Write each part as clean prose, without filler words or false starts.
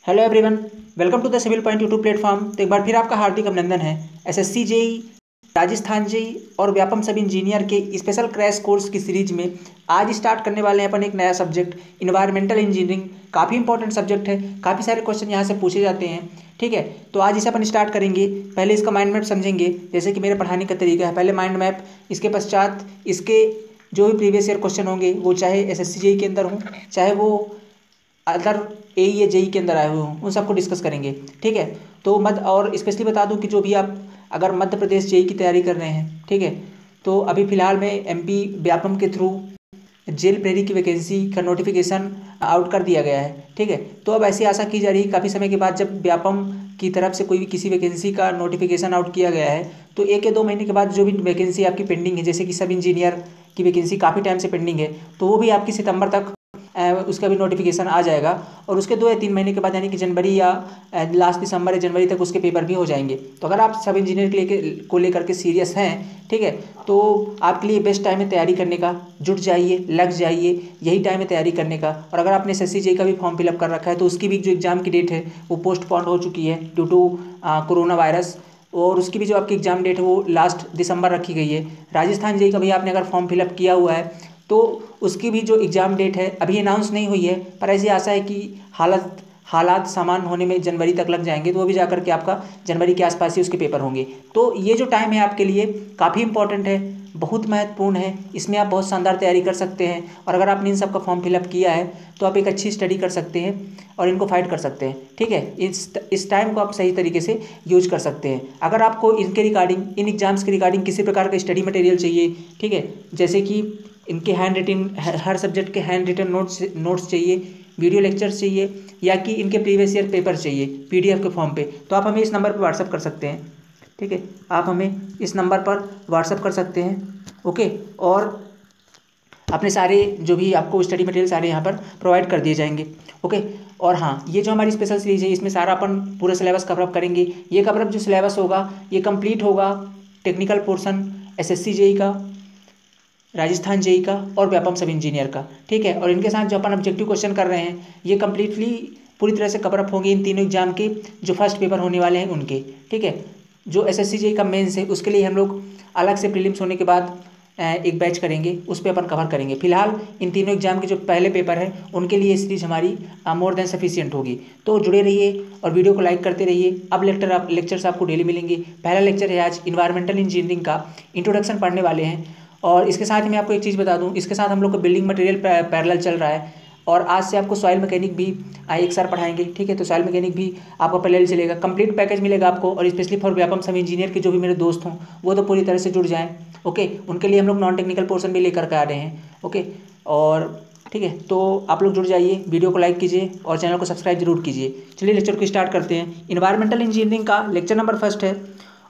Hello everyone, welcome to the Civil Point YouTube platform. तो एक बार फिर आपका हार्दिक अभिनंदन है। एसएससी जेई, राजस्थान जेई और व्यापम सब इंजीनियर के स्पेशल क्रैश कोर्स की सीरीज में आज स्टार्ट करने वाले हैं अपन एक नया सब्जेक्ट इन्वायरमेंटल इंजीनियरिंग। काफ़ी इंपॉर्टेंट सब्जेक्ट है, काफ़ी सारे क्वेश्चन यहाँ से पूछे जाते हैं। ठीक है, तो आज इसे अपन स्टार्ट करेंगे। पहले इसका माइंड मैप समझेंगे, जैसे कि मेरे पढ़ाने का तरीका है। पहले माइंड मैप, इसके पश्चात इसके जो भी प्रीवियस ईयर क्वेश्चन होंगे, वो चाहे एसएससी जेई के अंदर हों, चाहे वो अदर ए या जेई के अंदर आए हुए हों, उन सबको डिस्कस करेंगे। ठीक है, तो और स्पेशली बता दूं कि जो भी आप अगर मध्य प्रदेश जेई की तैयारी कर रहे हैं, ठीक है, तो अभी फिलहाल में एमपी व्यापम के थ्रू जेल प्रेरी की वैकेंसी का नोटिफिकेशन आउट कर दिया गया है। ठीक है, तो अब ऐसी आशा की जा रही है काफ़ी समय के बाद जब व्यापम की तरफ से कोई भी किसी वैकेंसी का नोटिफिकेशन आउट किया गया है, तो 1 या 2 महीने के बाद जो भी वैकेंसी आपकी पेंडिंग है, जैसे कि सब इंजीनियर की वैकेंसी काफ़ी टाइम से पेंडिंग है, तो वो भी आपकी सितंबर तक उसका भी नोटिफिकेशन आ जाएगा। और उसके 2 या 3 महीने के बाद यानी कि जनवरी या लास्ट दिसंबर या जनवरी तक उसके पेपर भी हो जाएंगे। तो अगर आप सब इंजीनियर को लेकर के सीरियस हैं, ठीक है, तो आपके लिए बेस्ट टाइम है तैयारी करने का। जुट जाइए, लग जाइए, यही टाइम है तैयारी करने का। और अगर आपने एसएससी जेई का भी फॉर्म फिलअप कर रखा है, तो उसकी भी जो एग्ज़ाम की डेट है वो पोस्टपोन हो चुकी है ड्यू टू कोरोना वायरस। और उसकी भी जो आपकी एग्ज़ाम डेट है वो लास्ट दिसंबर रखी गई है। राजस्थान जेई का भी आपने अगर फॉर्म फिलअप किया हुआ है, तो उसकी भी जो एग्ज़ाम डेट है अभी अनाउंस नहीं हुई है, पर ऐसी आशा है कि हालात सामान्य होने में जनवरी तक लग जाएंगे, तो वो भी जाकर के आपका जनवरी के आसपास ही उसके पेपर होंगे। तो ये जो टाइम है आपके लिए काफ़ी इंपॉर्टेंट है, बहुत महत्वपूर्ण है। इसमें आप बहुत शानदार तैयारी कर सकते हैं। और अगर आपने इन सब का फॉर्म फिलअप किया है, तो आप एक अच्छी स्टडी कर सकते हैं और इनको फाइट कर सकते हैं। ठीक है, इस टाइम को आप सही तरीके से यूज कर सकते हैं। अगर आपको इनके रिगार्डिंग, इन एग्जाम्स के रिगार्डिंग किसी प्रकार का स्टडी मटेरियल चाहिए, ठीक है, जैसे कि इनके हैंड रिटन, हर सब्जेक्ट के हैंड रिटन नोट्स चाहिए, वीडियो लेक्चर्स चाहिए, या कि इनके प्रीवियस ईयर पेपर चाहिए पीडीएफ के फॉर्म पे, तो आप हमें इस नंबर पर व्हाट्सअप कर सकते हैं। ठीक है, आप हमें इस नंबर पर व्हाट्सअप कर सकते हैं। ओके, और अपने सारे जो भी आपको स्टडी मटेरियल सारे यहाँ पर प्रोवाइड कर दिए जाएंगे। ओके, और हाँ, ये जो हमारी स्पेशल सीरीज है, इसमें सारा अपन पूरा सिलेबस कवरअप करेंगे। ये कवरअप जो सिलेबस होगा, ये कंप्लीट होगा टेक्निकल पोर्शन एसएससी जेई का, राजस्थान जेई का और व्यापम सब इंजीनियर का। ठीक है, और इनके साथ जो अपन ऑब्जेक्टिव क्वेश्चन कर रहे हैं, ये कंप्लीटली पूरी तरह से कवरअप होंगे इन तीनों एग्जाम के जो फर्स्ट पेपर होने वाले हैं उनके। ठीक है, जो एसएससी जेई का मेंस है, उसके लिए हम लोग अलग से प्रीलिम्स होने के बाद एक बैच करेंगे, उस पर अपन कवर करेंगे। फिलहाल इन तीनों एग्जाम के जो पहले पेपर है उनके लिए सीरीज हमारी मोर देन सफिशिएंट होगी। तो जुड़े रहिए और वीडियो को लाइक करते रहिए। अब लेक्चर्स आपको डेली मिलेंगे। पहला लेक्चर है आज इन्वायरमेंटल इंजीनियरिंग का इंट्रोडक्शन पढ़ने वाले हैं। और इसके साथ ही मैं आपको एक चीज़ बता दूं, इसके साथ हम लोग का बिल्डिंग मटेरियल पैरेलल चल रहा है। और आज से आपको सॉइल मैकेनिक भी एक सर पढ़ाएंगे। ठीक है, तो सॉइल मैकेनिक भी आपको पैरेलल चलेगा, कंप्लीट पैकेज मिलेगा आपको। और स्पेशली फॉर व्यापम सब इंजीनियर के जो भी मेरे दोस्त हों, वो तो पूरी तरह से जुड़ जाएँ। ओके, उनके लिए हम लोग नॉन टेक्निकल पोर्शन भी लेकर के आ रहे हैं। ओके, और ठीक है, तो आप लोग जुड़ जाइए, वीडियो को लाइक कीजिए और चैनल को सब्सक्राइब जरूर कीजिए। चलिए लेक्चर को स्टार्ट करते हैं। इन्वायरमेंटल इंजीनियरिंग का लेक्चर नंबर फर्स्ट है,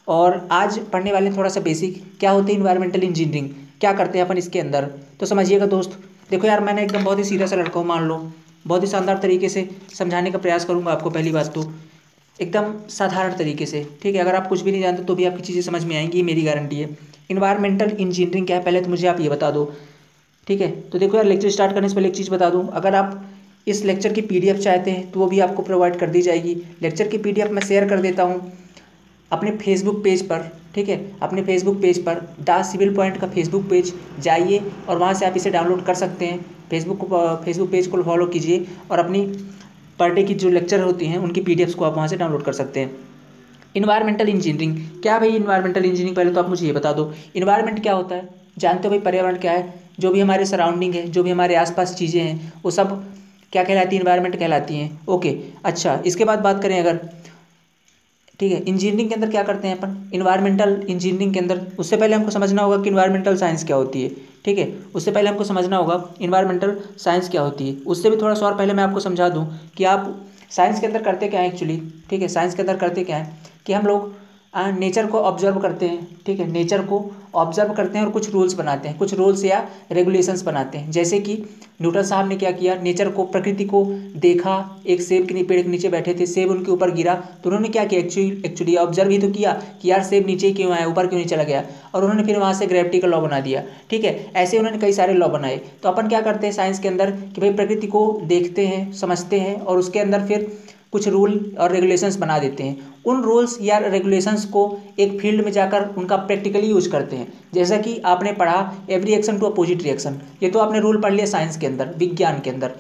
और आज पढ़ने वाले हैं थोड़ा सा बेसिक, क्या होती है इन्वायरमेंटल इंजीनियरिंग, क्या करते हैं अपन इसके अंदर। तो समझिएगा दोस्त। देखो यार, मैंने एकदम बहुत ही सीधा सा लड़का हूँ, मान लो, बहुत ही शानदार तरीके से समझाने का प्रयास करूँगा आपको। पहली बात तो एकदम साधारण तरीके से, ठीक है, अगर आप कुछ भी नहीं जानते तो भी आपकी चीज़ें समझ में आएंगी, ये मेरी गारंटी है। इन्वायरमेंटल इंजीनियरिंग क्या है, पहले तो मुझे आप ये बता दो। ठीक है, तो देखो यार, लेक्चर स्टार्ट करने से पहले एक चीज़ बता दूं, अगर आप इस लेक्चर की पीडीएफ चाहते हैं तो वो भी आपको प्रोवाइड कर दी जाएगी। लेक्चर की पीडीएफ मैं शेयर कर देता हूँ अपने फेसबुक पेज पर। ठीक है, अपने फेसबुक पेज पर द सिविल पॉइंट का फेसबुक पेज जाइए और वहाँ से आप इसे डाउनलोड कर सकते हैं। फेसबुक पेज को फॉलो कीजिए और अपनी पर डे की जो लेक्चर होती हैं उनकी पीडीएफ्स को आप वहाँ से डाउनलोड कर सकते हैं। इन्वायरमेंटल इंजीनियरिंग क्या भाई, इन्वायरमेंटल इंजीनियरिंग पहले तो आप मुझे ये बता दो, इन्वायरमेंट क्या होता है। जानते हो भाई, पर्यावरण क्या है। जो भी हमारे सराउंडिंग है, जो भी हमारे आसपास चीज़ें हैं, वो सब क्या कहलाती है, इन्वायरमेंट कहलाती हैं। ओके, अच्छा, इसके बाद बात करें अगर, ठीक है, इंजीनियरिंग के अंदर क्या करते हैं अपन इन्वायरमेंटल इंजीनियरिंग के अंदर, उससे पहले हमको समझना होगा कि इन्वायरमेंटल साइंस क्या होती है। ठीक है, उससे पहले हमको समझना होगा इन्वायरमेंटल साइंस क्या होती है। उससे भी थोड़ा सा और पहले मैं आपको समझा दूं कि आप साइंस के अंदर करते क्या है एक्चुअली। ठीक है, साइंस के अंदर करते क्या है कि हम लोग नेचर को ऑब्जर्व करते हैं। ठीक है, नेचर को ऑब्जर्व करते हैं और कुछ रूल्स बनाते हैं, कुछ रूल्स या रेगुलेशंस बनाते हैं। जैसे कि न्यूटन साहब ने क्या किया, नेचर को, प्रकृति को देखा। एक सेब के पेड़ के नीचे बैठे थे, सेब उनके ऊपर गिरा, तो उन्होंने क्या किया, एक्चुअली ऑब्जर्व ही तो किया कि यार सेब नीचे क्यों आया, ऊपर क्यों नहीं चला गया, और उन्होंने फिर वहाँ से ग्रेविटी का लॉ बना दिया। ठीक है, ऐसे उन्होंने कई सारे लॉ बनाए। तो अपन क्या करते हैं साइंस के अंदर कि भाई प्रकृति को देखते हैं, समझते हैं, और उसके अंदर फिर कुछ रूल और रेगुलेशंस बना देते हैं। उन रूल्स या रेगुलेशंस को एक फील्ड में जाकर उनका प्रैक्टिकली यूज करते हैं। जैसा कि आपने पढ़ा every action to opposite reaction, ये तो आपने रूल पढ़ लिया साइंस के अंदर, विज्ञान के अंदर।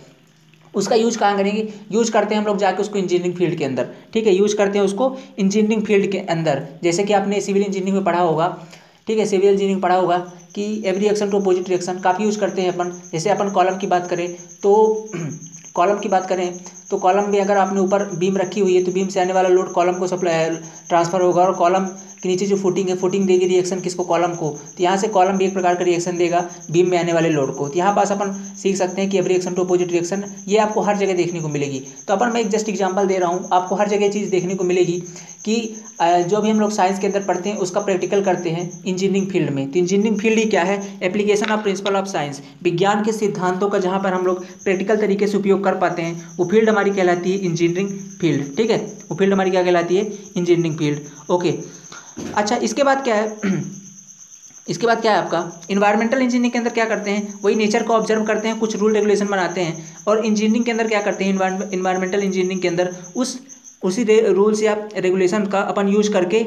उसका यूज कहाँ करेंगे? यूज करते हैं हम लोग जाके उसको इंजीनियरिंग फील्ड के अंदर, ठीक है, यूज करते हैं उसको इंजीनियरिंग फील्ड के अंदर। जैसे कि आपने सिविल इंजीनियरिंग में पढ़ा होगा, ठीक है, सिविल इंजीनियरिंग पढ़ा होगा कि every action to opposite reaction काफ़ी यूज करते हैं अपन। जैसे अपन कॉलम की बात करें तो कॉलम की बात करें तो कॉलम में अगर आपने ऊपर बीम रखी हुई है तो बीम से आने वाला लोड कॉलम को सप्लाई ट्रांसफर होगा, और कॉलम के नीचे जो फुटिंग है, फुटिंग देगी रिएक्शन किसको? कॉलम को। तो यहाँ से कॉलम भी एक प्रकार का रिएक्शन देगा बीम में आने वाले लोड को। तो यहाँ पास अपन सीख सकते हैं कि every action to opposite reaction ये आपको हर जगह देखने को मिलेगी। तो अपन मैं एक जस्ट एग्जांपल दे रहा हूँ, आपको हर जगह चीज़ देखने को मिलेगी कि जो भी हम लोग साइंस के अंदर पढ़ते हैं उसका प्रैक्टिकल करते हैं इंजीनियरिंग फील्ड में। तो इंजीनियरिंग फील्ड ही क्या है? Application of principle of science, विज्ञान के सिद्धांतों का जहाँ पर हम लोग प्रैक्टिकल तरीके से उपयोग कर पाते हैं वो फील्ड हमारी कहलाती है इंजीनियरिंग फील्ड, ठीक है। वो फील्ड हमारी क्या कहलाती है? Engineering field, okay. अच्छा, इसके बाद क्या है? इसके बाद क्या है आपका इन्वायरमेंटल इंजीनियरिंग के अंदर क्या करते हैं? वही नेचर को ऑब्जर्व करते हैं, कुछ रूल रेगुलेशन बनाते हैं। और इंजीनियरिंग के अंदर क्या करते हैं? इन्वायरमेंटल इंजीनियरिंग के अंदर उसी रूल्स या रेगुलेशन का अपन यूज करके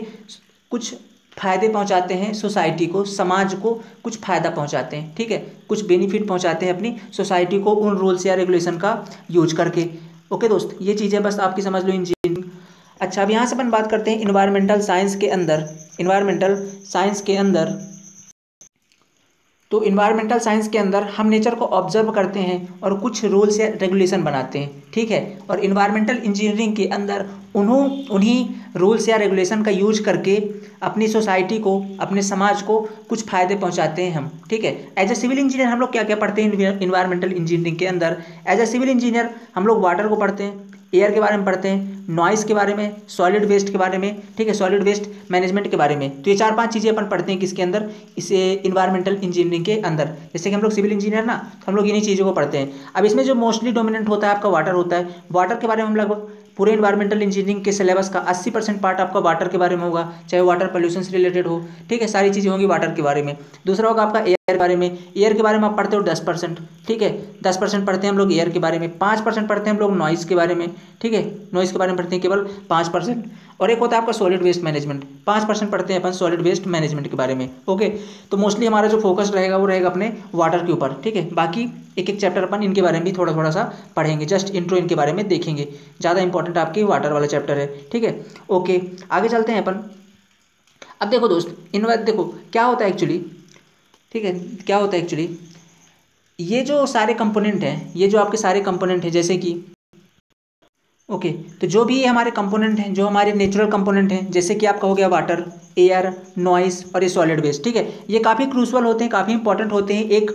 कुछ फ़ायदे पहुंचाते हैं सोसाइटी को, समाज को कुछ फ़ायदा पहुंचाते हैं, ठीक है, कुछ बेनिफिट पहुंचाते हैं अपनी सोसाइटी को उन रूल्स या रेगुलेशन का यूज करके। ओके दोस्त, ये चीज़ें बस आपकी समझ लो इंजीनियरिंग। अच्छा, अब यहाँ से अपन बात करते हैं इन्वायरमेंटल साइंस के अंदर। इन्वायरमेंटल साइंस के अंदर तो इन्वायरमेंटल साइंस के अंदर हम नेचर को ऑब्जर्व करते हैं और कुछ रूल्स या रेगुलेशन बनाते हैं, ठीक है। और इन्वायरमेंटल इंजीनियरिंग के अंदर उन्हीं रूल्स या रेगुलेशन का यूज करके अपनी सोसाइटी को, अपने समाज को कुछ फ़ायदे पहुंचाते हैं हम, ठीक है। एज ए सिविल इंजीनियर हम लोग क्या क्या पढ़ते हैं इन्वायरमेंटल इंजीनियरिंग के अंदर? एज ए सिविल इंजीनियर हम लोग वाटर को पढ़ते हैं, एयर के बारे में पढ़ते हैं, नॉइज़ के बारे में, सॉलिड वेस्ट के बारे में, ठीक है, सॉलिड वेस्ट मैनेजमेंट के बारे में। तो ये 4-5 चीज़ें अपन पढ़ते हैं किसके अंदर? इसे इन्वायरमेंटल इंजीनियरिंग के अंदर। जैसे कि हम लोग सिविल इंजीनियर ना, तो हम लोग इन्हीं चीज़ों को पढ़ते हैं। अब इसमें जो मोस्टली डोमिनेंट होता है आपका वाटर होता है। वाटर के बारे में हम लगभग पूरे इन्वायरमेंटल इंजीनियरिंग के सिलेबस का 80% पार्ट आपका वाटर के बारे में होगा, चाहे वाटर पोल्यूशन से रिलेटेड हो, ठीक है, सारी चीज़ें होंगी वाटर के बारे में। दूसरा होगा आपका एयर के बारे में। एयर के बारे में आप पढ़ते हो 10%, ठीक है, 10% पढ़ते हैं हम लोग एयर के बारे में। 5% पढ़ते हैं हम लोग नॉइज़ के बारे में, ठीक है, नॉइज़ के बारे में पढ़ते हैं केवल 5%। और एक होता है आपका सॉलिड वेस्ट मैनेजमेंट, 5% पढ़ते हैं अपन सॉलिड वेस्ट मैनेजमेंट के बारे में, ओके। तो मोस्टली हमारा जो फोकस रहेगा वो रहेगा अपने वाटर के ऊपर, ठीक है। बाकी एक एक चैप्टर अपन इनके बारे में भी थोड़ा थोड़ा सा पढ़ेंगे, जस्ट इंट्रो इनके बारे में देखेंगे। ज़्यादा इंपॉर्टेंट आपके वाटर वाला चैप्टर है, ठीक है, ओके। आगे चलते हैं अपन। अब देखो दोस्त, देखो क्या होता है एक्चुअली, ठीक है, क्या होता है एक्चुअली, ये जो सारे कंपोनेंट हैं, ये जो आपके सारे कंपोनेंट हैं, जैसे कि ओके, तो जो भी हमारे कंपोनेंट हैं, जो हमारे नेचुरल कंपोनेंट हैं, जैसे कि आपका हो गया वाटर, एयर, नॉइस और ये सॉलिड वेस्ट, ठीक है, ये काफ़ी क्रूशल होते हैं, काफ़ी इंपॉर्टेंट होते हैं एक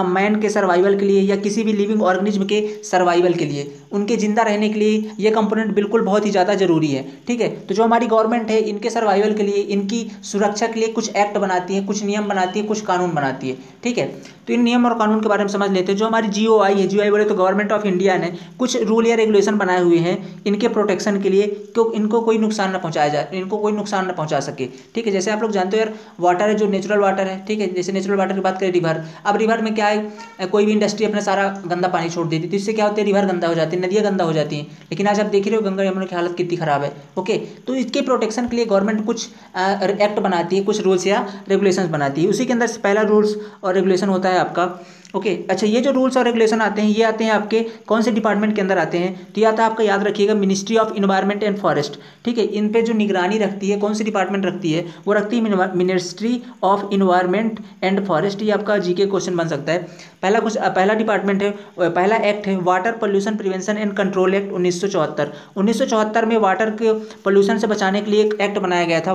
मैन के सर्वाइवल के लिए या किसी भी लिविंग ऑर्गेनिज्म के सर्वाइवल के लिए, उनके जिंदा रहने के लिए ये कंपोनेंट बिल्कुल बहुत ही ज़्यादा जरूरी है, ठीक है। तो जो हमारी गवर्नमेंट है इनके सर्वाइवल के लिए, इनकी सुरक्षा के लिए कुछ एक्ट बनाती है, कुछ नियम बनाती है, कुछ कानून बनाती है, ठीक है। तो इन नियम और कानून के बारे में समझ लेते हैं। जो हमारी GOI है, GOI बोले तो गवर्नमेंट ऑफ इंडिया ने कुछ रूल या रेगुलेशन बनाए हुए हैं इनके प्रोटेक्शन के लिए, क्यों इनको कोई नुकसान न पहुंचाया जाए, इनको कोई नुकसान न पहुंचा सके, ठीक है। जैसे आप लोग जानते हो यार, वाटर है जो नेचुरल वाटर है, ठीक है, जैसे नेचुरल वाटर की बात करें रिवर। अब रिवर में क्या है, कोई भी इंडस्ट्री अपना सारा गंदा पानी छोड़ देती है, तो इससे क्या होता है, रिवर गंदा हो जाती है, नदियाँ गंदा हो जाती हैं। लेकिन आज आप देख रहे हो गंगा यमुना की हालत कितनी खराब है, ओके। तो इसके प्रोटेक्शन के लिए गवर्नमेंट कुछ एक्ट बनाती है, कुछ रूल्स या रेगुलेशंस बनाती है। उसी के अंदर पहला रूल्स और रेगुलेशन होता है आपका, ओके। अच्छा, ये जो रूल्स और रेगुलेशन आते हैं, ये आते हैं आपके कौन से डिपार्टमेंट के अंदर आते हैं? तो ये आता है आपका, याद रखिएगा, ministry of environment and forest, ठीक है। इन पे जो निगरानी रखती है, कौन सी डिपार्टमेंट रखती है? वो रखती है ministry of environment and forest. ये आपका GK क्वेश्चन बन सकता है। पहला डिपार्टमेंट है, पहला एक्ट है water pollution prevention and control act 1974। 1974 में वाटर के पोल्यूशन से बचाने के लिए एक एक्ट बनाया गया था,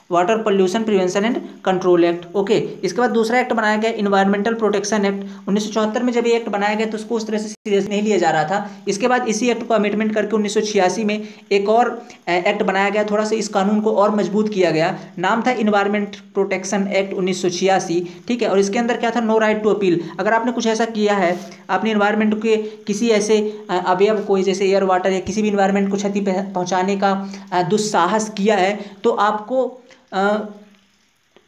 water pollution prevention and control act, okay. इसके बाद दूसरा एक्ट बनाया गया इन्वायरमेंटल प्रोटेक्शन एक्ट। 1974 में जब ये एक्ट बनाया गया तो उसको उस तरह से सीरियस नहीं लिया जा रहा था। इसके बाद इसी एक्ट को अमेंडमेंट करके 1986 में एक और एक्ट बनाया गया, थोड़ा सा इस कानून को और मजबूत किया गया। नाम था इन्वायरमेंट प्रोटेक्शन एक्ट 1986, ठीक है। और इसके अंदर क्या था, नो राइट टू अपील। अगर आपने कुछ ऐसा किया है, आपने इन्वायरमेंट के किसी ऐसे अवयव को, जैसे एयर, वाटर या किसी भी इन्वायरमेंट को क्षति पहुँचाने का दुस्साहस किया है, तो आपको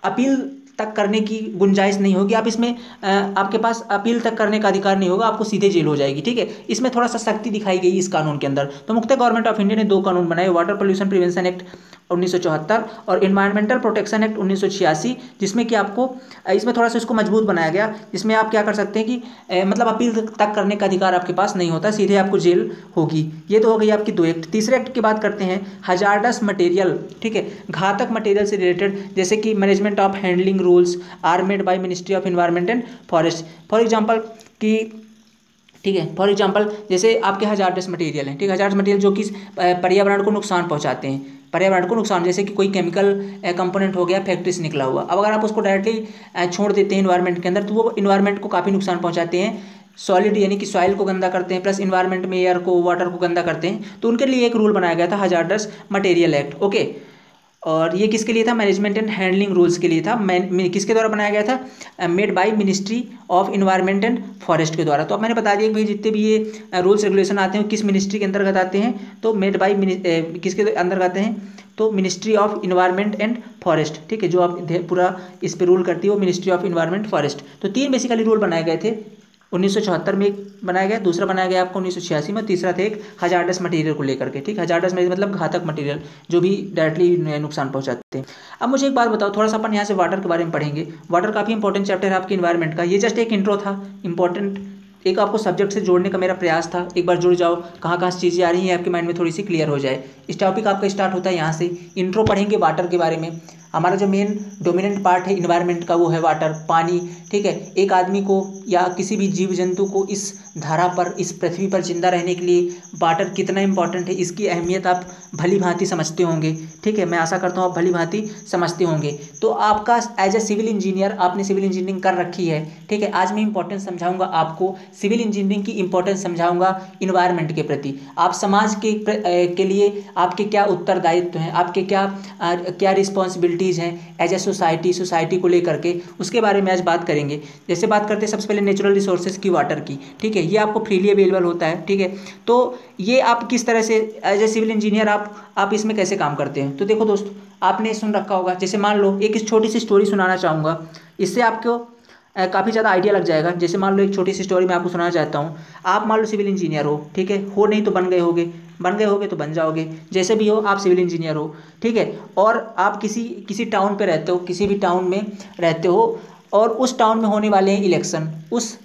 अपील तक करने की गुंजाइश नहीं होगी। आप इसमें आपके पास अपील तक करने का अधिकार नहीं होगा, आपको सीधे जेल हो जाएगी। ठीक है, इसमें थोड़ा सा सख्ती दिखाई गई इस कानून के अंदर। तो मुख्यतः गवर्नमेंट ऑफ इंडिया ने 2 कानून बनाए, वाटर पोल्यूशन प्रिवेंशन एक्ट 1974 और इन्वायरमेंटल प्रोटेक्शन एक्ट 1986, जिसमें कि आपको इसमें थोड़ा सा इसको मजबूत बनाया गया, जिसमें आप क्या कर सकते हैं कि मतलब अपील तक करने का अधिकार आपके पास नहीं होता, सीधे आपको जेल होगी। ये तो हो गई आपकी 2 एक्ट। तीसरे एक्ट की बात करते हैं, हजार्डस मटेरियल। ठीक है, घातक मटेरियल से रिलेटेड, जैसे कि management of handling rules are made by Ministry of Environment and Forest. For example कि ठीक है, फॉर एग्जांपल जैसे आपके हजार्डस मटेरियल हैं, ठीक है, हजार्डस मटेरियल जो कि पर्यावरण को नुकसान पहुंचाते हैं, पर्यावरण को नुकसान, जैसे कि कोई केमिकल कंपोनेंट हो गया फैक्ट्री से निकला हुआ। अब अगर आप उसको डायरेक्टली छोड़ देते हैं इन्वायरमेंट के अंदर, तो वो इन्वायरमेंट को काफ़ी नुकसान पहुंचाते हैं, सॉलिड यानी कि सॉइल को गंदा करते हैं, प्लस इन्वायरमेंट में एयर को, वाटर को गंदा करते हैं। तो उनके लिए एक रूल बनाया गया था, हजार्डस मटेरियल एक्ट। ओके, और ये किसके लिए था? मैनेजमेंट एंड हैंडलिंग रूल्स के लिए था। किसके द्वारा बनाया गया था? Made by Ministry of environment and forest के द्वारा। तो अब मैंने बता दिया कि भाई जितने भी ये रूल्स रेगुलेशन आते हैं किस मिनिस्ट्री के अंतर्गत आते हैं, तो मेड बाय किसके अंतर्गत आते हैं? तो ministry of environment and forest. ठीक है, जो आप पूरा इस पर रूल करती है वो मिनिस्ट्री ऑफ इन्वायरमेंट फॉरेस्ट। तो 3 बेसिकली रूल बनाए गए थे। 1974 में एक बनाया गया, दूसरा बनाया गया आपको 1986 में, तीसरा था एक हजार्डस मटेरियल को लेकर के। ठीक, हजार्डस मतलब घातक मटेरियल जो भी डायरेक्टली नुकसान पहुंचाते हैं। अब मुझे एक बात बताओ, थोड़ा सा अपन यहाँ से वाटर के बारे में पढ़ेंगे। वाटर काफ़ी इंपॉर्टेंट चैप्टर है आपके इन्वायरमेंट का। ये जस्ट एक इंट्रो था, इंपॉर्टेंट एक आपको सब्जेक्ट से जोड़ने का मेरा प्रयास था। एक बार जुड़ जाओ, कहाँ कहाँ से चीज़ें आ रही हैं आपके माइंड में थोड़ी सी क्लियर हो जाए। इस टॉपिक आपका स्टार्ट होता है यहाँ से, इंट्रो पढ़ेंगे वाटर के बारे में। हमारा जो मेन डोमिनेंट पार्ट है इन्वायरमेंट का वो है वाटर, पानी। ठीक है, एक आदमी को या किसी भी जीव जंतु को इस धरा पर, इस पृथ्वी पर जिंदा रहने के लिए वाटर कितना इंपॉर्टेंट है, इसकी अहमियत आप भली भांति समझते होंगे। ठीक है, मैं आशा करता हूँ आप भली भांति समझते होंगे। तो आपका एज ए सिविल इंजीनियर, आपने सिविल इंजीनियरिंग कर रखी है। ठीक है, आज मैं इंपॉर्टेंस समझाऊंगा आपको, सिविल इंजीनियरिंग की इंपॉर्टेंस समझाऊंगा इन्वायरमेंट के प्रति। आप समाज के लिए आपके क्या उत्तरदायित्व हैं, आपके क्या रिस्पॉन्सिबिलिटीज़ हैं एज ए सोसाइटी को लेकर के, उसके बारे में आज बात करेंगे। जैसे बात करते हैं सबसे पहले नेचुरल रिसोर्सेज की, वाटर की। ठीक है, ये आपको फ्रीली अवेलेबल होता है। ठीक है, तो ये आप किस तरह से एज ए सिविल इंजीनियर आप इसमें कैसे काम करते हैं। तो देखो दोस्तों, आपने सुन रखा होगा, जैसे मान लो एक छोटी सी स्टोरी सुनाना चाहूँगा, इससे आपको काफ़ी ज़्यादा आइडिया लग जाएगा। जैसे मान लो एक छोटी सी स्टोरी मैं आपको सुनाना चाहता हूँ। आप मान लो सिविल इंजीनियर हो, ठीक है, हो नहीं तो बन गए होगे तो बन जाओगे, जैसे भी हो आप सिविल इंजीनियर हो। ठीक है, और आप किसी टाउन पे रहते हो, किसी भी टाउन में रहते हो, और उस टाउन में होने वाले हैं इलेक्शन, उस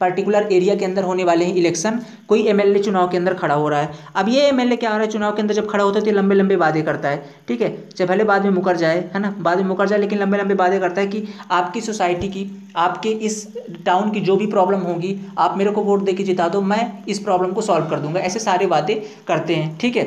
पर्टिकुलर एरिया के अंदर होने वाले हैं इलेक्शन, कोई एमएलए चुनाव के अंदर खड़ा हो रहा है। अब ये एमएलए क्या हो रहा है, चुनाव के अंदर जब खड़ा होता है तो लंबे लंबे वादे करता है। ठीक है, चाहे भले बाद में मुकर जाए, है ना, बाद में मुकर जाए, लेकिन लंबे लंबे वादे करता है कि आपकी सोसाइटी की, आपके इस टाउन की जो भी प्रॉब्लम होगी आप मेरे को वोट दे के जिता दो, मैं इस प्रॉब्लम को सॉल्व कर दूंगा। ऐसे सारे वादे करते हैं। ठीक है,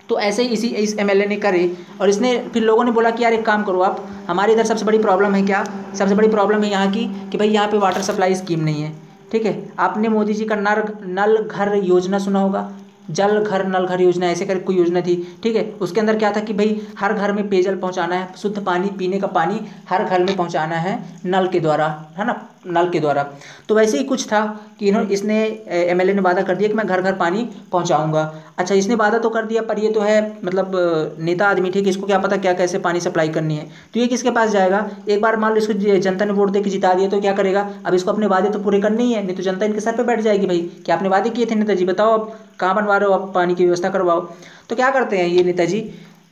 तो ऐसे ही इस एमएलए ने करे, और इसने फिर लोगों ने बोला कि यार एक काम करो, आप हमारे इधर सबसे बड़ी प्रॉब्लम है क्या, सबसे बड़ी प्रॉब्लम है यहाँ की कि भाई यहाँ पे वाटर सप्लाई स्कीम नहीं है। ठीक है, आपने मोदी जी का नल घर योजना सुना होगा, जल घर नल घर योजना, ऐसे कर कोई योजना थी। ठीक है, उसके अंदर क्या था कि भाई हर घर में पेयजल पहुंचाना है, शुद्ध पानी, पीने का पानी हर घर में पहुंचाना है नल के द्वारा, है ना, नल के द्वारा। तो वैसे ही कुछ था कि इसने एमएलए ने वादा कर दिया कि मैं घर घर पानी पहुंचाऊंगा। अच्छा, इसने वादा तो कर दिया, पर ये तो है मतलब नेता आदमी, ठीक है, इसको क्या पता क्या कैसे पानी सप्लाई करनी है। तो ये किसके पास जाएगा, एक बार मान लो इसको जनता ने वोट दे के जिता दिया तो क्या करेगा, अब इसको अपने वादे तो पूरे करने ही है, नहीं तो जनता इनके सर पे बैठ जाएगी, भाई कि आपने वादे किए थे नेताजी, बताओ अब कहाँ बनवा रहे हो, आप पानी की व्यवस्था करवाओ। तो क्या करते हैं ये नेताजी,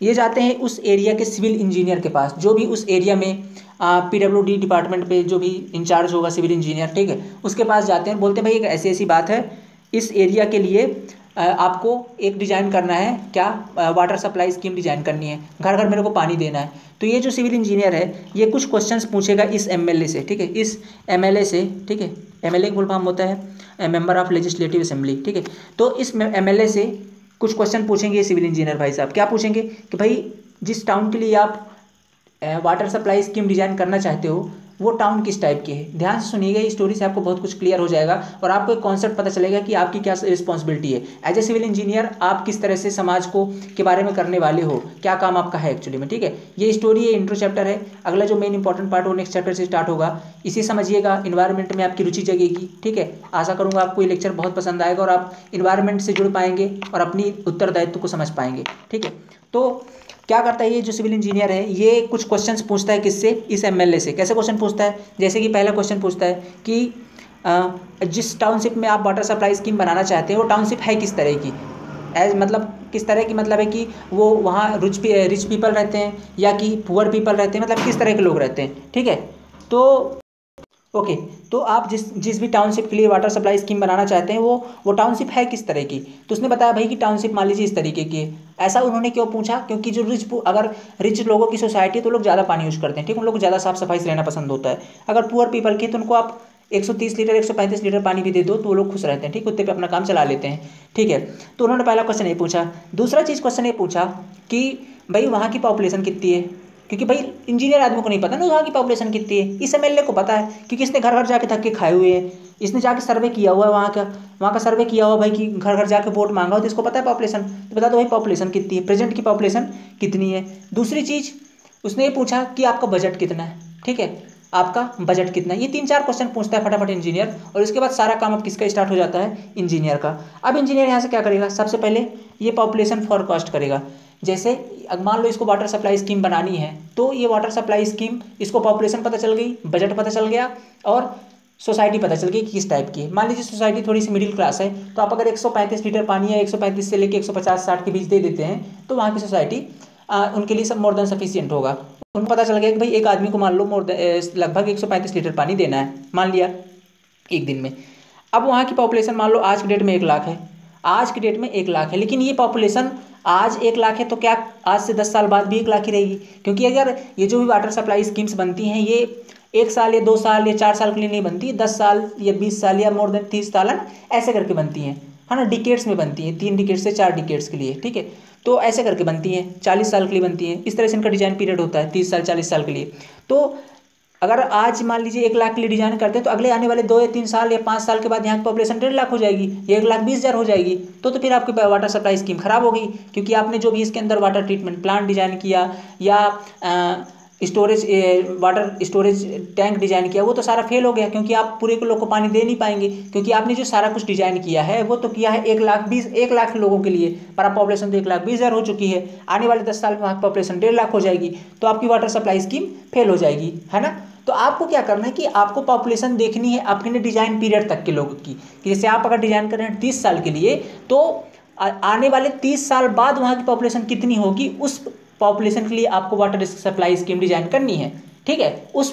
ये जाते हैं उस एरिया के सिविल इंजीनियर के पास, जो भी उस एरिया में पीडब्ल्यूडी डिपार्टमेंट पे जो भी इंचार्ज होगा सिविल इंजीनियर, ठीक है, उसके पास जाते हैं, बोलते हैं भाई एक ऐसी ऐसी बात है, इस एरिया के लिए आपको एक डिज़ाइन करना है, क्या वाटर सप्लाई स्कीम डिज़ाइन करनी है, घर घर मेरे को पानी देना है। तो ये जो सिविल इंजीनियर है ये कुछ क्वेश्चंस पूछेगा इस एमएलए से। ठीक है, इस एमएलए से, ठीक है, एमएलए का फुल फॉर्म होता है मेंबर ऑफ लेजिस्लेटिव असेंबली। ठीक है, तो इस एमएलए से कुछ क्वेश्चन पूछेंगे सिविल इंजीनियर भाई साहब। क्या पूछेंगे कि भाई जिस टाउन के लिए आप वाटर सप्लाई स्कीम डिज़ाइन करना चाहते हो वो टाउन किस टाइप की है। ध्यान से सुनिएगा, इस स्टोरी से आपको बहुत कुछ क्लियर हो जाएगा और आपको एक कॉन्सेप्ट पता चलेगा कि आपकी क्या रिस्पॉन्सिबिलिटी है एज ए सिविल इंजीनियर, आप किस तरह से समाज को के बारे में करने वाले हो, क्या काम आपका है एक्चुअली में। ठीक है, ये स्टोरी, ये इंट्रो चैप्टर है। अगला जो मेन इंपॉर्टेंट पार्ट वो नेक्स्ट चैप्टर से स्टार्ट होगा, इसे समझिएगा, इन्वायरमेंट में आपकी रुचि जगेगी। ठीक है, आशा करूँगा आपको ये लेक्चर बहुत पसंद आएगा और आप इन्वायरमेंट से जुड़ पाएंगे और अपनी उत्तरदायित्व को समझ पाएंगे। ठीक है, तो क्या करता है ये जो सिविल इंजीनियर है, ये कुछ क्वेश्चंस पूछता है किससे, इस एमएलए से। कैसे क्वेश्चन पूछता है, जैसे कि पहला क्वेश्चन पूछता है कि जिस टाउनशिप में आप वाटर सप्लाई स्कीम बनाना चाहते हैं वो टाउनशिप है किस तरह की, एज मतलब किस तरह की, मतलब है कि वो वहाँ रिच पीपल रहते हैं या कि पुअर पीपल रहते हैं, मतलब किस तरह के लोग रहते हैं। ठीक है, तो ओके, तो आप जिस जिस भी टाउनशिप के लिए वाटर सप्लाई स्कीम बनाना चाहते हैं वो टाउनशिप है किस तरह की। तो उसने बताया भाई कि टाउनशिप मान लीजिए इस तरीके की है। ऐसा उन्होंने क्यों पूछा, क्योंकि जो अगर रिच लोगों की सोसाइटी है तो लोग ज़्यादा पानी यूज करते हैं, ठीक है, उन लोग को ज़्यादा साफ सफाई से रहना पसंद होता है। अगर पुअर पीपल की तो उनको आप 130 लीटर 135 लीटर पानी भी दे दो तो वो लोग खुश रहते हैं, ठीक, उतने पे अपना काम चला लेते हैं। ठीक है, तो उन्होंने पहला क्वेश्चन ये पूछा। दूसरा चीज़ क्वेश्चन ये पूछा कि भाई वहाँ की पॉपुलेशन कितनी है, क्योंकि भाई इंजीनियर आदमी को नहीं पता ना वहाँ की पॉपुलेशन कितनी है, इस एमएलए को पता है क्योंकि इसने घर घर जाके थक के खाए हुए हैं, इसने जाके सर्वे किया हुआ है वहाँ का सर्वे किया हुआ भाई कि घर घर जाके वोट मांगा हो, तो इसको पता है पॉपुलेशन। तो बता दो भाई पॉपुलेशन कितनी है, प्रेजेंट की पॉपुलेशन कितनी है। दूसरी चीज़ उसने ये पूछा कि आपका बजट कितना है, ठीक है, आपका बजट कितना है। ये 3-4 क्वेश्चन पूछता है फटाफट इंजीनियर, और इसके बाद सारा काम अब किसका स्टार्ट हो जाता है, इंजीनियर का। अब इंजीनियर यहाँ से क्या करेगा, सबसे पहले ये पॉपुलेशन फोरकास्ट करेगा। जैसे अब मान लो इसको वाटर सप्लाई स्कीम बनानी है, तो ये वाटर सप्लाई स्कीम, इसको पॉपुलेशन पता चल गई, बजट पता चल गया और सोसाइटी पता चल गई कि किस टाइप की है। मान लीजिए सोसाइटी थोड़ी सी मिडिल क्लास है, तो आप अगर 135 लीटर पानी या 135 से लेकर 150-60 के बीच दे देते हैं तो वहाँ की सोसाइटी उनके लिए सब मोर देन सफिशियंट होगा। उनको पता चल गया कि भाई एक आदमी को मान लो लगभग 135 लीटर पानी देना है, मान लिया एक दिन में। अब वहाँ की पॉपुलेशन मान लो आज की डेट में 1 लाख है, आज की डेट में 1 लाख है, लेकिन ये पॉपुलेशन आज 1 लाख है तो क्या आज से 10 साल बाद भी 1 लाख ही रहेगी, क्योंकि अगर ये जो भी वाटर सप्लाई स्कीम्स बनती हैं ये 1 साल या 2 साल या 4 साल के लिए नहीं बनती, 10 साल या 20 साल या मोर देन 30 साल है ना, ऐसे करके बनती हैं, है ना, डिकेट्स में बनती हैं, 3 डिकेट से 4 डिकेट्स के लिए। ठीक है, तो ऐसे करके बनती हैं, 40 साल के लिए बनती हैं, इस तरह से इनका डिजाइन पीरियड होता है 30 साल 40 साल के लिए। तो अगर आज मान लीजिए 1 लाख के लिए डिजाइन करते हैं तो अगले आने वाले 2 या 3 साल या 5 साल के बाद यहाँ की पॉपुलेशन 1.5 लाख हो जाएगी या 1,20,000 हो जाएगी। तो फिर आपकी वाटर सप्लाई स्कीम खराब हो गई, क्योंकि आपने जो भी इसके अंदर वाटर ट्रीटमेंट प्लांट डिजाइन किया या storage water storage tank design किया वो तो सारा फेल हो गया, क्योंकि आप पूरे के लोग को पानी दे नहीं पाएंगे, क्योंकि आपने जो सारा कुछ डिजाइन किया है वो तो किया है 1 लाख लोगों के लिए, पर आप पॉपुलेशन तो 1,20,000 हो चुकी है। आने वाले 10 साल में वहाँ पॉपुलेशन 1.5 लाख हो जाएगी, तो आपकी वाटर सप्लाई स्कीम फेल हो जाएगी, है ना। तो आपको क्या करना है कि आपको पॉपुलेशन देखनी है अपने डिजाइन पीरियड तक के लोगों की, कि जैसे आप अगर डिजाइन कर रहे हैं 30 साल के लिए, तो आने वाले 30 साल बाद वहाँ की पॉपुलेशन कितनी होगी, उस पॉपुलेशन के लिए आपको वाटर सप्लाई स्कीम डिजाइन करनी है। ठीक है, उस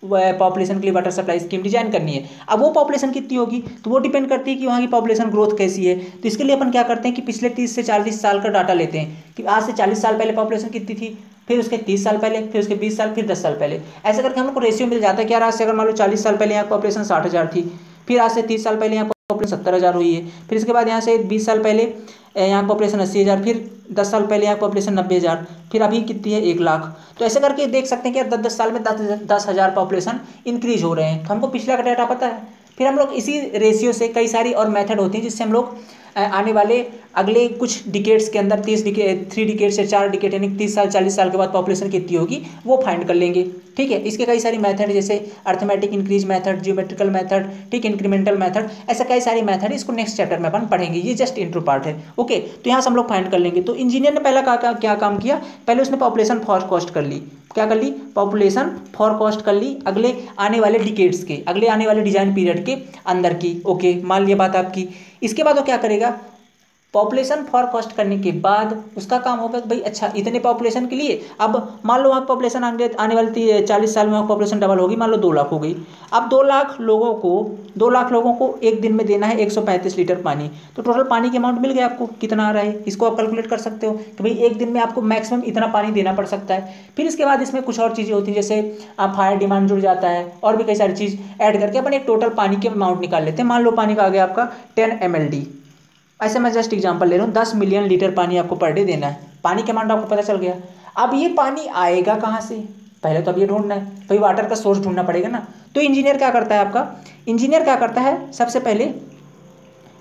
पॉपुलेशन के लिए वाटर सप्लाई स्कीम डिजाइन करनी है। अब वो पॉपुलेशन कितनी होगी तो वो डिपेंड करती है कि वहाँ की पॉपुलेशन ग्रोथ कैसी है। तो इसके लिए अपन क्या करते हैं कि पिछले 30 से 40 साल का डाटा लेते हैं कि आज से 40 साल पहले पॉपुलेशन कितनी थी, फिर उसके 30 साल पहले, फिर उसके 20 साल, फिर 10 साल पहले, ऐसे करके हम लोग को रेशियो मिल जाता है कि यार आज से अगर मान लो 40 साल पहले यहाँ पॉपुलेशन 60,000 थी, फिर आज से 30 साल पहले यहाँ पॉपुलेशन 70,000 हुई है, फिर इसके बाद यहाँ से 20 साल पहले यहाँ पॉपुलेशन 80,000, फिर 10 साल पहले यहाँ पॉपुलेशन 90,000, फिर अभी कितनी है 1 लाख। तो ऐसे करके देख सकते हैं कि यार 10-10 साल में 10,000 पॉपुलेशन इंक्रीज हो रहे हैं। तो हमको पिछला का डाटा पता है, फिर हम लोग इसी रेशियो से कई सारी और मेथड होती हैं जिससे हम लोग आने वाले अगले कुछ डिकेट्स के अंदर 3 डिकेट से 4 डिकेट यानी 30 साल 40 साल के बाद पॉपुलेशन कितनी होगी वो फाइंड कर लेंगे। ठीक है, इसके कई सारी मेथड जैसे arithmetic increase method, geometrical method, ठीक, इंक्रीमेंटल मेथड, ऐसा कई सारी मेथड, इसको नेक्स्ट चैप्टर में अपन पढ़ेंगे, ये जस्ट इंट्रो पार्ट है। ओके, तो यहाँ से हम लोग फाइंड कर लेंगे। तो इंजीनियर ने पहला क्या काम किया, पहले उसने पॉपुलेशन फोरकास्ट कर ली, क्या कर ली, पॉपुलेशन फोरकास्ट कर ली अगले आने वाले डिकेट्स के, अगले आने वाले डिजाइन पीरियड के अंदर की। ओके, मान लिया बात आपकी। इसके बाद वो क्या करेगा, पॉपुलेशन फोरकास्ट करने के बाद उसका काम होगा कि भाई अच्छा इतने पॉपुलेशन के लिए, अब मान लो वहाँ पॉपुलेशन आने वाली 40 साल में वहाँ पॉपुलेशन डबल होगी, मान लो 2 लाख हो गई। अब 2 लाख लोगों को एक दिन में देना है 135 लीटर पानी, तो टोटल पानी की अमाउंट मिल गया आपको कितना आ रहा है, इसको आप कैलकुलेट कर सकते हो कि भाई एक दिन में आपको मैक्सिमम इतना पानी देना पड़ सकता है। फिर इसके बाद इसमें कुछ और चीज़ें होती हैं जैसे फायर डिमांड जुड़ जाता है और भी कई सारी चीज़ ऐड करके अपन एक टोटल पानी के अमाउंट निकाल लेते हैं। मान लो पानी का आ गया आपका 10 mld, ऐसे मैं जस्ट एग्जांपल ले रहा हूँ, 10 मिलियन लीटर पानी आपको पर डे देना है, पानी के अमाउंट आपको पता चल गया। अब ये पानी आएगा कहाँ से, पहले तो अब ये ढूंढना है, भाई वाटर का सोर्स ढूंढना पड़ेगा ना। तो इंजीनियर क्या करता है आपका, इंजीनियर क्या करता है सबसे पहले,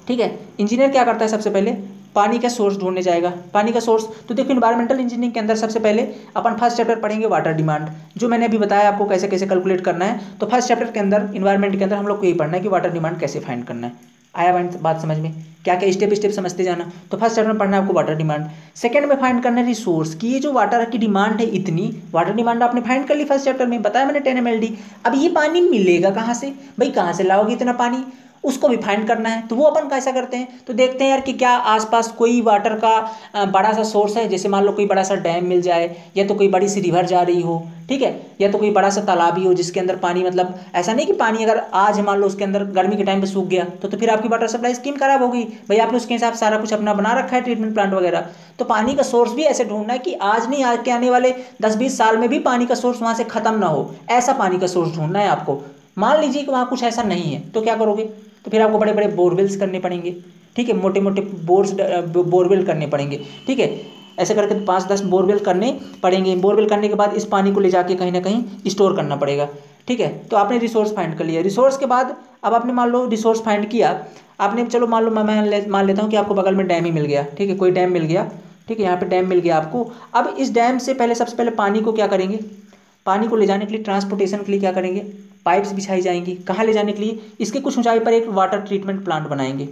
ठीक है, इंजीनियर क्या करता है सबसे पहले पानी का सोर्स ढूंढने जाएगा। पानी का सोर्स तो देखो इन्वायरमेंटल इंजीनियरिंग के अंदर सबसे पहले अपन फर्स्ट चैप्टर पढ़ेंगे वाटर डिमांड, जो मैंने अभी बताया आपको कैसे कैसे कैलकुलेट करना है। तो फर्स्ट चैप्टर के अंदर इन्वायरमेंट के अंदर हम लोग को यही पढ़ना है कि वाटर डिमांड कैसे फाइंड करना है। आया बात समझ में? क्या क्या स्टेप समझते जाना। तो फर्स्ट चैप्टर में पढ़ना है आपको वाटर डिमांड। सेकंड में फाइंड करना है रिसोर्स की, ये जो वाटर की डिमांड है इतनी, वाटर डिमांड आपने फाइंड कर ली फर्स्ट चैप्टर में, बताया मैंने 10 mld। अब ये पानी मिलेगा कहाँ से भाई, कहाँ से लाओगे इतना पानी, उसको भी फाइंड करना है। तो वो अपन कैसा करते हैं, तो देखते हैं यार कि क्या आसपास कोई वाटर का बड़ा सा सोर्स है, जैसे मान लो कोई बड़ा सा डैम मिल जाए, या तो कोई बड़ी सी रिवर जा रही हो, ठीक है, या तो कोई बड़ा सा तालाब ही हो जिसके अंदर पानी, मतलब ऐसा नहीं कि पानी अगर आज मान लो उसके अंदर गर्मी के टाइम पे सूख गया तो फिर आपकी वाटर सप्लाई स्कीम खराब होगी भाई, आपने उसके हिसाब से सारा कुछ अपना बना रखा है ट्रीटमेंट प्लांट वगैरह। तो पानी का सोर्स भी ऐसे ढूंढना है कि आज नहीं, आज के आने वाले 10-20 साल में भी पानी का सोर्स वहां से खत्म ना हो, ऐसा पानी का सोर्स ढूंढना है आपको। मान लीजिए कि वहां कुछ ऐसा नहीं है तो क्या करोगे, तो फिर आपको बड़े बड़े बोरवेल्स करने पड़ेंगे, ठीक है, मोटे मोटे बोरवेल करने पड़ेंगे, ठीक है, ऐसे करके 5-10 बोरवेल करने पड़ेंगे। बोरवेल करने के बाद इस पानी को ले जाके कहीं ना कहीं स्टोर करना पड़ेगा, ठीक है। तो आपने रिसोर्स फाइंड कर लिया, रिसोर्स के बाद अब आपने मान लो रिसोर्स फाइंड किया आपने, चलो मान लो मैं मान लेता हूँ कि आपको बगल में डैम ही मिल गया, ठीक है, कोई डैम मिल गया, ठीक है, यहाँ पे डैम मिल गया आपको। अब इस डैम से पहले सबसे पहले पानी को क्या करेंगे, पानी को ले जाने के लिए ट्रांसपोर्टेशन के लिए क्या करेंगे, पाइप्स बिछाई जाएंगी। कहाँ ले जाने के लिए, इसके कुछ ऊंचाई पर एक वाटर ट्रीटमेंट प्लांट बनाएंगे।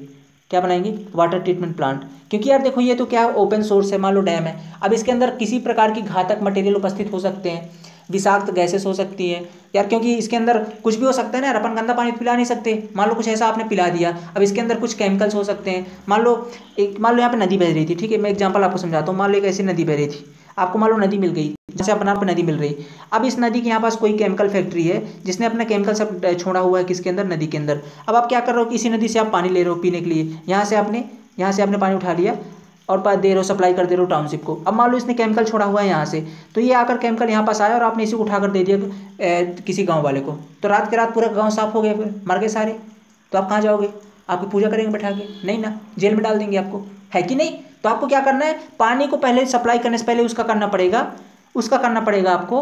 क्या बनाएंगे, वाटर ट्रीटमेंट प्लांट। क्योंकि यार देखो ये तो क्या ओपन सोर्स है, मान लो डैम है, अब इसके अंदर किसी प्रकार की घातक मटेरियल उपस्थित हो सकते हैं, विषाक्त गैसेस हो सकती हैं यार, क्योंकि इसके अंदर कुछ भी हो सकता है ना यार, अपन गंदा पानी पिला नहीं सकते। मान लो कुछ ऐसा आपने पिला दिया, अब इसके अंदर कुछ केमिकल्स हो सकते हैं। मान लो यहाँ पे नदी बह रही थी, ठीक है, मैं एग्जांपल आपको समझाता हूँ। मान लो एक ऐसी नदी बह रही थी, आपको मान लो नदी मिल गई, जैसे अपना आप नदी मिल रही। अब इस नदी के यहाँ पास कोई केमिकल फैक्ट्री है जिसने अपना केमिकल सब छोड़ा हुआ है किसके अंदर, नदी के अंदर। अब आप क्या कर रहे हो कि इसी नदी से आप पानी ले रहे हो पीने के लिए, यहाँ से आपने पानी उठा लिया और दे रहे हो, सप्लाई कर दे रहे हो टाउनशिप को। अब मान लो इसने केमिकल छोड़ा हुआ है यहाँ से, तो ये आकर केमिकल यहाँ पास आया और आपने इसी को उठाकर दे दिया किसी गांव वाले को, तो रात के रात पूरा गांव साफ हो गया, फिर मर गए सारे। तो आप कहाँ जाओगे, आपकी पूजा करेंगे बैठा के, नहीं ना, जेल में डाल देंगे आपको, है कि नहीं। तो आपको क्या करना है, पानी को पहले सप्लाई करने से पहले उसका करना पड़ेगा आपको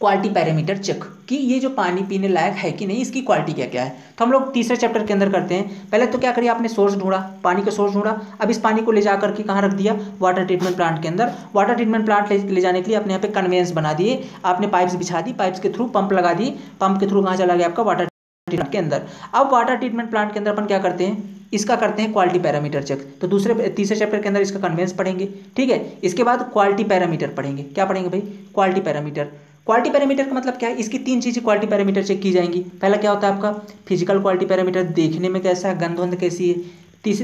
क्वालिटी पैरामीटर चेक, कि ये जो पानी पीने लायक है कि नहीं, इसकी क्वालिटी क्या क्या है। तो हम लोग तीसरे चैप्टर के अंदर करते हैं। पहले तो क्या करिए, आपने सोर्स ढूंढा, पानी का सोर्स ढूंढा। अब इस पानी को ले जा करके कहाँ रख दिया, वाटर ट्रीटमेंट प्लांट के अंदर। वाटर ट्रीटमेंट प्लांट ले जाने के लिए आपने यहाँ पे कन्वेंस बना दिए, आपने पाइप्स बिछा दी, पाइप्स के थ्रू पंप लगा दिए, पंप के थ्रू कहाँ चला गया आपका वाटर ट्रीटमेंट के अंदर। अब वाटर ट्रीटमेंट प्लांट के अंदर अपन क्या करते हैं, इसका करते हैं क्वालिटी पैरामीटर चेक। तो तीसरे चैप्टर के अंदर इसका कन्वेंस पढ़ेंगे, ठीक है। इसके बाद क्वालिटी पैरामीटर पढ़ेंगे। क्या पढ़ेंगे भाई, क्वालिटी पैरामीटर। क्वालिटी पैरामीटर का मतलब क्या है, इसकी 3 चीज़ें क्वालिटी पैरामीटर चेक की जाएंगी। पहला क्या होता है आपका फिजिकल क्वालिटी पैरामीटर, देखने में कैसा है, गंध वंध कैसी है।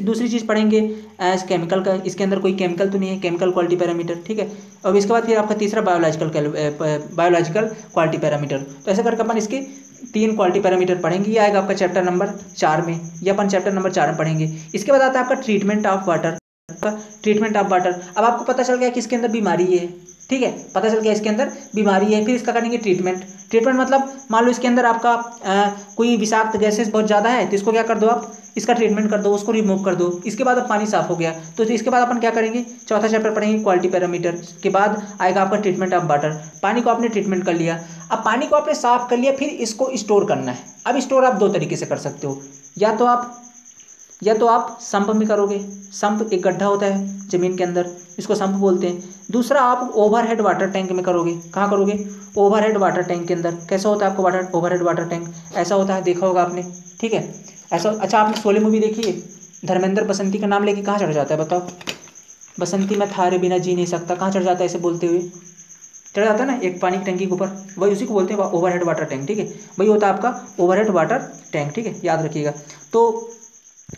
दूसरी चीज़ पढ़ेंगे केमिकल का, इसके अंदर कोई केमिकल तो नहीं है, केमिकल क्वालिटी पैरामीटर, ठीक है। और इसके बाद फिर आपका तीसरा बायोलॉजिकल क्वालिटी पैरामीटर। तो ऐसा करके अपन इसके 3 क्वालिटी पैरामीटर पढ़ेंगे। ये आएगा आपका चैप्टर नंबर 4 में, ये अपन चैप्टर नंबर 4 में पढ़ेंगे। इसके बाद आता है आपका ट्रीटमेंट ऑफ वाटर। अब आपको पता चल गया कि इसके अंदर बीमारी है, ठीक है, पता चल गया इसके अंदर बीमारी है। फिर इसका करेंगे ट्रीटमेंट मतलब मान लो इसके अंदर आपका कोई विषाक्त गैसेस बहुत ज़्यादा है, तो इसको क्या कर दो, आप इसका ट्रीटमेंट कर दो, उसको रिमूव कर दो। इसके बाद अब पानी साफ हो गया, तो इसके बाद अपन क्या करेंगे, चौथा चैप्टर पढ़ेंगे क्वालिटी पैरामीटर के बाद आएगा आपका ट्रीटमेंट ऑफ वाटर। पानी को आपने ट्रीटमेंट कर लिया, अब पानी को आपने साफ कर लिया, फिर इसको स्टोर करना है। अब स्टोर आप 2 तरीके से कर सकते हो, या तो आप संप में करोगे। संप एक गड्ढा होता है जमीन के अंदर, इसको संप बोलते हैं। दूसरा आप ओवरहेड वाटर टैंक में करोगे। कहाँ करोगे, ओवरहेड वाटर टैंक के अंदर। कैसा होता है आपको ओवरहेड वाटर टैंक, ऐसा होता है, देखा होगा आपने, ठीक है, ऐसा। अच्छा, आपने शोले मूवी देखी है, धर्मेंद्र बसंती का नाम लेके कहाँ चढ़ जाता है बताओ, बसंती मैं थारे बिना जी नहीं सकता, कहाँ चढ़ जाता है ऐसे बोलते हुए, चढ़ जाता है ना एक पानी की टंकी के ऊपर, वही उसी को बोलते हैं ओवरहेड वाटर टैंक, ठीक है, वही होता है आपका ओवरहेड वाटर टैंक, ठीक है, याद रखिएगा। तो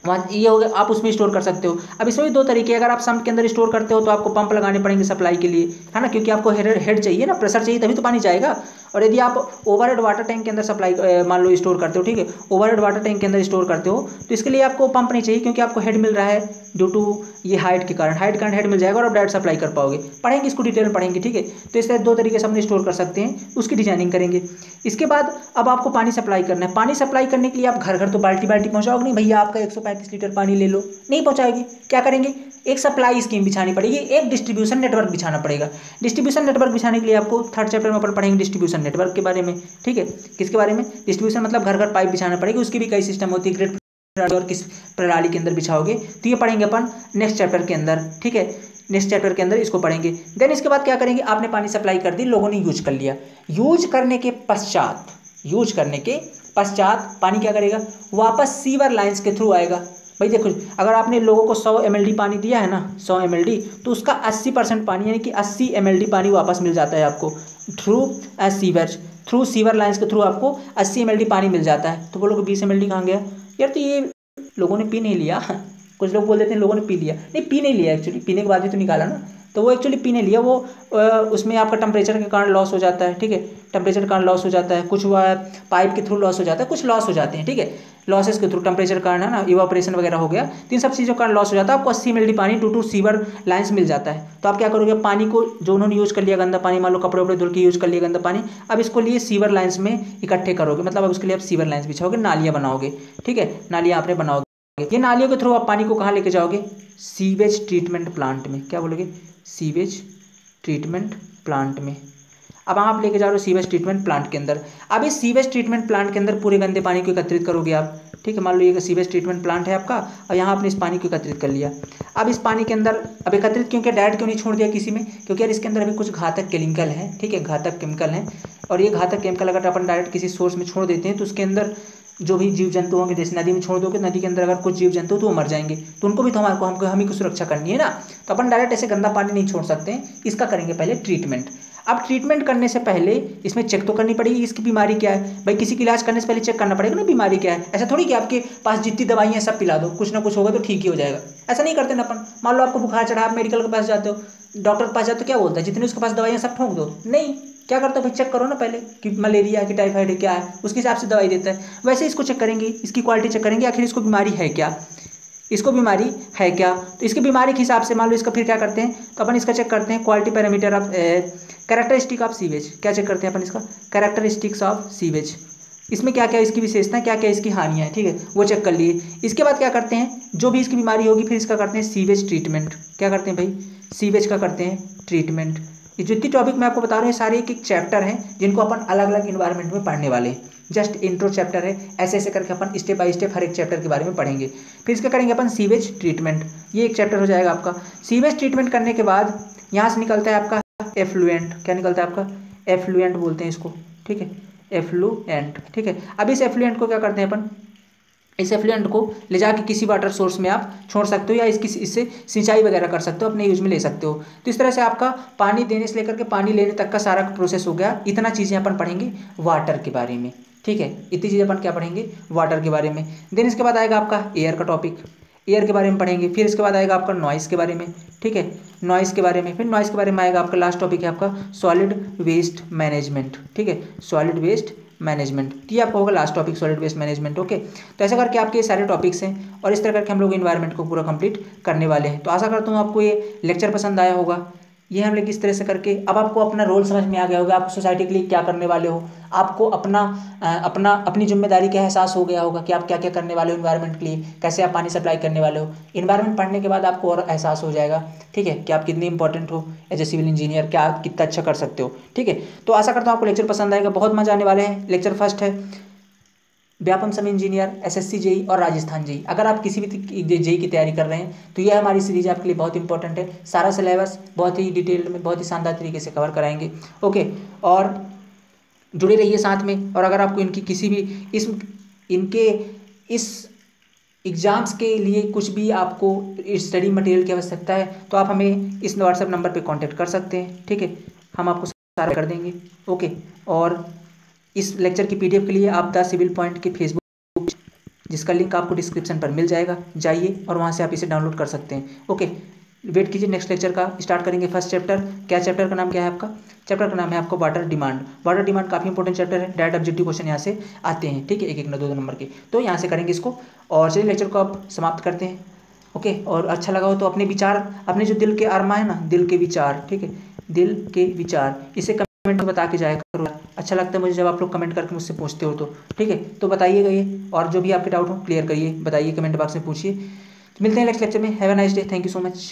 वहाँ ये हो गया, आप उसमें स्टोर कर सकते हो। अब इसमें भी 2 तरीके, अगर आप सम्प के अंदर स्टोर करते हो तो आपको पंप लगाने पड़ेंगे सप्लाई के लिए, है ना, क्योंकि आपको हेड चाहिए ना, प्रेशर चाहिए, तभी तो पानी जाएगा। और यदि आप ओवरहेड वाटर टैंक के अंदर सप्लाई मान लो स्टोर करते हो, ठीक है, ओवरहेड वाटर टैंक के अंदर स्टोर करते हो, तो इसके लिए आपको पंप नहीं चाहिए, क्योंकि आपको हेड मिल रहा है ड्यू टू ये हाइट के कारण, हेड मिल जाएगा और आप डायरेक्ट सप्लाई कर पाओगे। पढ़ेंगे इसको डिटेल में पढ़ेंगे, ठीक है। तो इससे 2 तरीके से हम स्टोर कर सकते हैं, उसकी डिजाइनिंग करेंगे। इसके बाद अब आपको पानी सप्लाई करना है। पानी सप्लाई करने के लिए आप घर तो बाल्टी पहुँचाओगे नहीं, भैया आपका 135 लीटर पानी ले लो, नहीं पहुँचाएगी। क्या करेंगे, एक सप्लाई स्कीम बिछानी पड़ेगी, एक डिस्ट्रीब्यूशन नेटवर्क बिछाना पड़ेगा। डिस्ट्रीब्यूशन नेटवर्क बिछाने के लिए आपको 3rd चैप्टर में अपन पढ़ेंगे डिस्ट्रीब्यूशन नेटवर्क के बारे में, ठीक है। किसके बारे में, डिस्ट्रीब्यूशन मतलब घर पाइप बिछाना पड़ेगी, उसकी भी कई सिस्टम होती है, ग्रिड और किस प्रणाली के अंदर बिछाओगे, तो ये पढ़ेंगे अपन नेक्स्ट चैप्टर के अंदर, ठीक है। नेक्स्ट चैप्टर के अंदर इसको पढ़ेंगे। देन इसके बाद क्या करेंगे, आपने पानी सप्लाई कर दी, लोगों ने यूज कर लिया। यूज करने के पश्चात पानी क्या करेगा, वापस सीवर लाइंस के थ्रू आएगा। भाई देखो, अगर आपने लोगों को 100 mld पानी दिया है ना, 100 mld, तो उसका 80% पानी यानी कि 80 mld पानी वापस मिल जाता है आपको थ्रू सीवर लाइंस के थ्रू आपको 80 mld पानी मिल जाता है। तो बोलोगे 20 mld कहाँ गया यार, तो ये लोगों ने पी नहीं लिया। कुछ लोग बोल देते हैं लोगों ने पी लिया, नहीं पी नहीं लिया, एक्चुअली पीने के बाद ही तो निकाला ना, तो वो एक्चुअली पी नहीं लिया, वो उसमें आपका टेम्परेचर के कारण लॉस हो जाता है, ठीक है, टेम्परेचर के कारण लॉस हो जाता है, कुछ हुआ पाइप के थ्रू लॉस हो जाता है, कुछ लॉस हो जाते हैं, ठीक है, लॉसेस के थ्रू टेम्परेचर के कारण है ना, इवापोरेशन वगैरह हो गया, तो इन सब चीज़ों का लॉस हो जाता है। आपको 80 mld पानी ड्यू टू सीवर लाइन्स मिल जाता है। तो आप क्या करोगे, पानी को जो उन्होंने यूज़ कर लिया गंदा पानी, मान लो कपड़े वपड़े धुल के यूज़ कर लिया गंदा पानी, अब इसको लिए सीवर लाइन्स में इकट्ठे करोगे, मतलब अब उसके लिए आप सीवर लाइन्स बिछाओगे, नालियाँ बनाओगे, ठीक है, नालियाँ आपने बनाओगे। ये नालियों के थ्रू आप पानी को कहाँ लेके जाओगे, सीवेज ट्रीटमेंट प्लांट में। क्या बोलोगे, सीवेज ट्रीटमेंट प्लांट में। अब आप लेके जा रहे हो सीवेज ट्रीटमेंट प्लांट के अंदर। अब इस सीवेज ट्रीटमेंट प्लांट के अंदर पूरे गंदे पानी को एकत्रित करोगे आप, ठीक है, मान लो ये सीवेज ट्रीटमेंट प्लांट है आपका, और यहाँ आपने इस पानी को एकत्रित कर लिया। अब इस पानी के अंदर अब एकत्रित क्यों किया, डायरेक्ट क्यों नहीं छोड़ दिया किसी में, क्योंकि यार इसके अंदर अभी कुछ घातक केमिकल है, ठीक है, घातक केमिकल है, और ये घातक केमिकल अगर अपन डायरेक्ट किसी सोर्स में छोड़ देते हैं तो उसके अंदर जो भी जीव जंतु होंगे, जैसे नदी में छोड़ दोगे, नदी के अंदर अगर कुछ जीव जंतु तो वो मर जाएंगे, तो उनको भी तो हमको हम ही को सुरक्षा करनी है ना, तो अपन डायरेक्ट ऐसे गंदा पानी नहीं छोड़ सकते हैं, इसका करेंगे पहले ट्रीटमेंट। अब ट्रीटमेंट करने से पहले इसमें चेक तो करनी पड़ेगी इसकी बीमारी क्या है, भाई किसी की इलाज करने से पहले चेक करना पड़ेगा ना बीमारी क्या है। ऐसा थोड़ी कि आपके पास जितनी दवाई है सब पिला दो, कुछ ना कुछ होगा तो ठीक ही हो जाएगा, ऐसा नहीं करते ना अपन। मान लो आपको बुखार चढ़ा, आप मेडिकल के पास जाते हो, डॉक्टर के पास जाते हो, क्या बोलता है, जितनी उसके पास दवाइयाँ सब ठोंक दो, नहीं, क्या करते हो भाई, चेक करो ना पहले कि मलेरिया कि टाइफाइड है क्या है, उसके हिसाब से दवाई देता है। वैसे इसको चेक करेंगे, इसकी क्वालिटी चेक करेंगे, आखिर इसको बीमारी है क्या, इसको बीमारी है क्या, तो इसकी बीमारी के हिसाब से मान लो इसका फिर क्या करते हैं, तो अपन इसका चेक करते हैं quality parameter of characteristic of sewage. क्या चेक करते हैं अपन इसका, कैरेक्टरिस्टिक्स ऑफ सीवेज, इसमें क्या क्या इसकी विशेषता, क्या क्या इसकी हानियाँ हैं, ठीक है, वो चेक कर लिए। इसके बाद क्या करते हैं, जो भी इसकी बीमारी होगी फिर इसका करते हैं सीवेज ट्रीटमेंट। क्या करते हैं भाई, सीवेज का करते हैं ट्रीटमेंट। ये जितनी टॉपिक मैं आपको बता रहा हूँ सारे एक एक चैप्टर हैं जिनको अपन अलग अलग इन्वायरमेंट में पढ़ने वाले हैं, जस्ट इंट्रो चैप्टर है, ऐसे ऐसे करके अपन स्टेप बाय स्टेप हर एक चैप्टर के बारे में पढ़ेंगे। फिर इसका करेंगे अपन सीवेज ट्रीटमेंट, ये एक चैप्टर हो जाएगा आपका। सीवेज ट्रीटमेंट करने के बाद यहाँ से निकलता है आपका एफ्लुएंट। क्या निकलता है आपका, एफ्लुएंट बोलते हैं इसको, ठीक है, एफ्लुएंट, ठीक है। अब इस एफ्लुएंट को क्या करते हैं अपन, इस एफ्लुएंट को ले जाके किसी वाटर सोर्स में आप छोड़ सकते हो, या इससे सिंचाई वगैरह कर सकते हो, अपने यूज में ले सकते हो। तो इस तरह से आपका पानी देने से लेकर के पानी लेने तक का सारा प्रोसेस हो गया। इतना चीज़ें अपन पढ़ेंगे वाटर के बारे में, ठीक है, इतनी चीज़ें अपन क्या पढ़ेंगे, वाटर के बारे में। देन इसके बाद आएगा आपका एयर का टॉपिक, एयर के बारे में पढ़ेंगे। फिर इसके बाद आएगा आपका नॉइस के बारे में, ठीक है, नॉइस के बारे में। फिर नॉइस के बारे में आएगा आपका लास्ट टॉपिक है आपका सॉलिड वेस्ट मैनेजमेंट, ठीक है, सॉलिड वेस्ट मैनेजमेंट, ये आपका होगा last topic, solid waste management. Okay, तो ऐसा करके आपके ये सारे टॉपिक्स हैं और इस तरह करके हम लोग इन्वायरमेंट को पूरा कंप्लीट करने वाले हैं। तो आशा करता हूँ आपको ये लेक्चर पसंद आया होगा। ये हम लोग इस तरह से करके अब आपको अपना रोल समझ में आ गया होगा, आप सोसाइटी के लिए क्या करने वाले हो, आपको अपनी जिम्मेदारी का एहसास हो गया होगा कि आप क्या क्या करने वाले हो इन्वायरमेंट के लिए, कैसे आप पानी सप्लाई करने वाले हो। इन्वायरमेंट पढ़ने के बाद आपको और एहसास हो जाएगा, ठीक है, कि आप कितने इंपॉर्टेंट हो एज ए सिविल इंजीनियर, क्या आप कितना अच्छा कर सकते हो, ठीक है। तो आशा करता हूँ आपको लेक्चर पसंद आएगा, बहुत मजा आने वाले हैं। लेक्चर फर्स्ट है व्यापम सब इंजीनियर, एसएससी जेई और राजस्थान जेई। अगर आप किसी भी जेई की तैयारी कर रहे हैं तो यह हमारी सीरीज आपके लिए बहुत इंपॉर्टेंट है। सारा सिलेबस बहुत ही डिटेल में, बहुत ही शानदार तरीके से कवर कराएंगे। ओके, और जुड़े रहिए साथ में। और अगर आपको इनकी किसी भी इस एग्ज़ाम्स के लिए कुछ भी आपको स्टडी मटेरियल की आवश्यकता है तो आप हमें इस व्हाट्सएप नंबर पर कॉन्टैक्ट कर सकते हैं, ठीक है, हम आपको सारा कर देंगे। ओके, और इस लेक्चर की पीडीएफ के लिए आप द सिविल पॉइंट के फेसबुक, जिसका लिंक आपको डिस्क्रिप्शन पर मिल जाएगा, जाइए और वहाँ से आप इसे डाउनलोड कर सकते हैं। ओके, वेट कीजिए, नेक्स्ट लेक्चर का स्टार्ट करेंगे। फर्स्ट चैप्टर, क्या चैप्टर का नाम क्या है आपका, चैप्टर का नाम है आपको वाटर डिमांड। वाटर डिमांड काफ़ी इंपॉर्टेंट चैप्टर है, डायरेक्ट ऑब्जेक्टिव क्वेश्चन यहाँ से आते हैं, ठीक है, एक एक न दो नंबर के, तो यहाँ से करेंगे इसको। और चलिए लेक्चर को आप समाप्त करते हैं। ओके, और अच्छा लगा हो तो अपने विचार, अपने जो दिल के अरमा है ना, दिल के विचार, ठीक है, दिल के विचार, इसे कमेंट में बता के जाया करो। अच्छा लगता है मुझे जब आप लोग कमेंट करके मुझसे पूछते हो, तो ठीक है, तो बताइएगा ये, और जो भी आपके डाउट हो क्लियर करिए, बताइए, कमेंट बॉक्स में पूछिए। तो मिलते हैं नेक्स्ट लेक्चर में। Have a nice day, thank you so much.